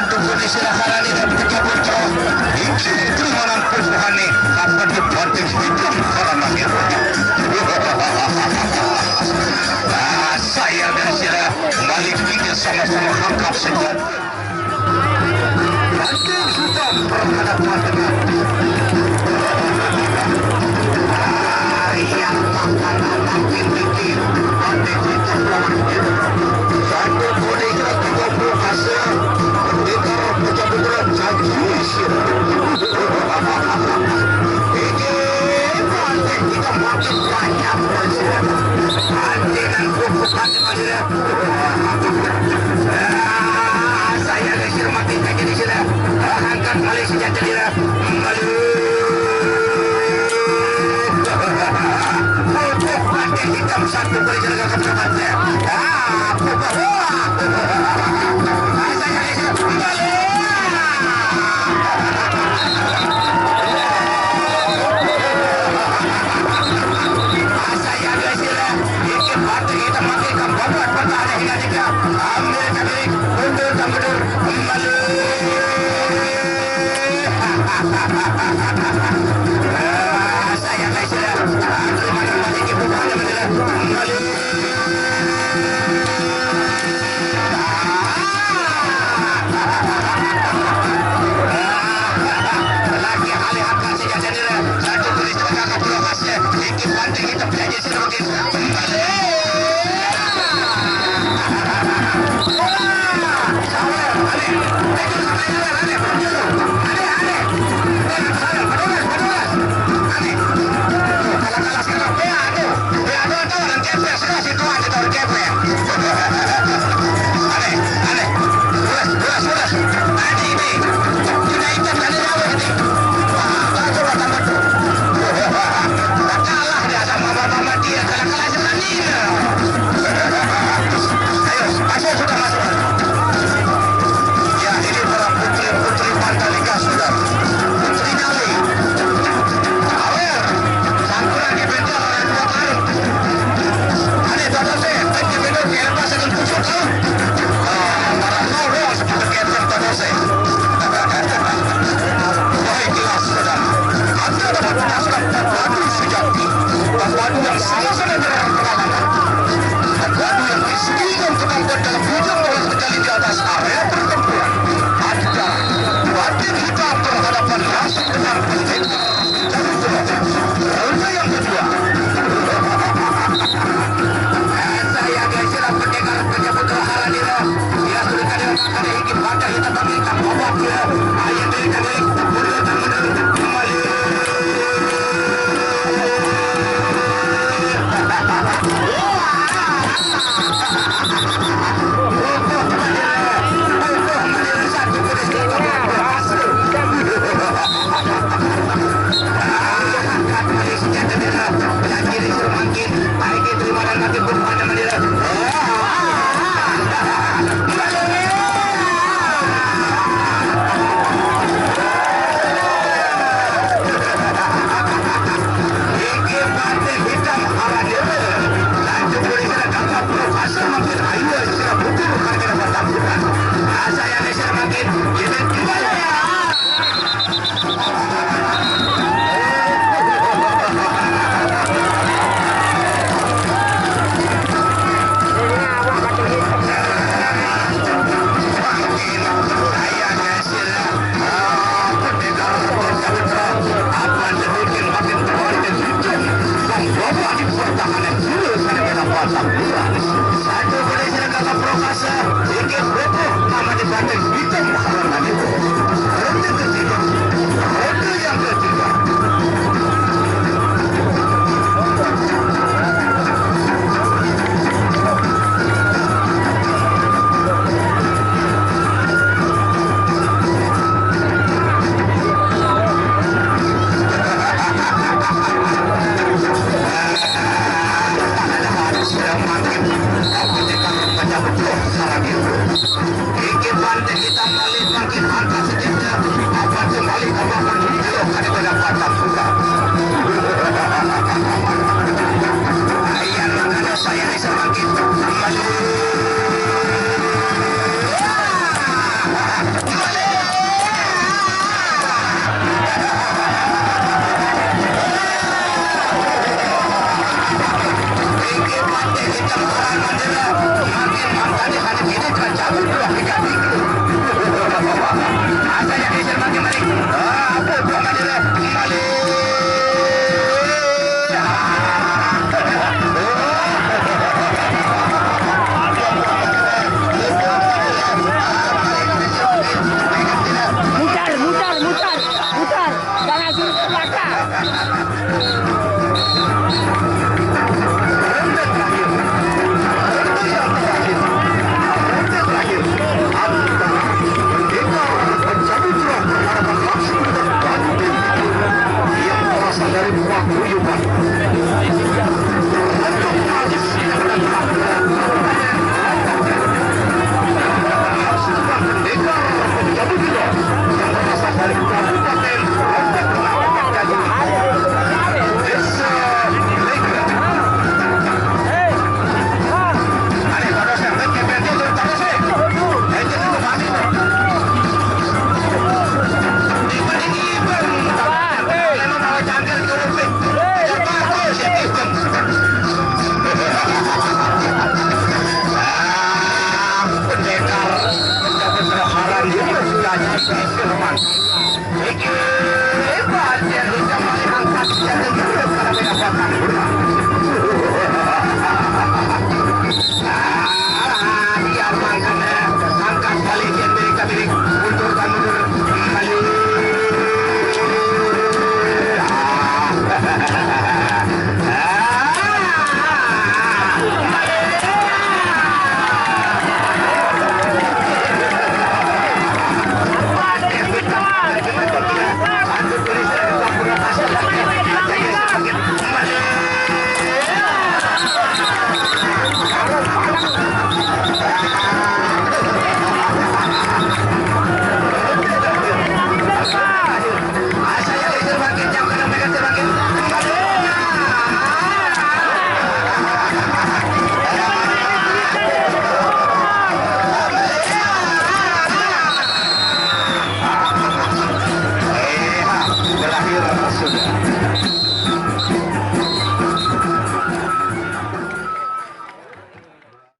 tunggu di silakan di dalam tiga bocor itu orang pupuhan nih apa di penting itu orang lagi saya dan sila balik kita sama-sama angkat senjata nanti sudah berhadapan dengan yang makanan makin bikin nanti kita lawan itu satu boneka 30 hasil pendekar betul-betul canggih ini nanti kita makin banyak nanti dan bukan saya gesir mati kaki di sini angkat kali senjata dia kembali hitam satu kali jaga keberapatnya saya gesir kembali saya gesir ini mati hitam mati kembali pertahanan hingga tiga ambil kembali mundur dan mundur kembali saya gesir mana mati kebukaan kembali lagi alih angkat senjata dia satu tulis tengah kapal khasnya ini pantai kita belajar semakin kembali kalah dia sama mama dia kalah sebenarnya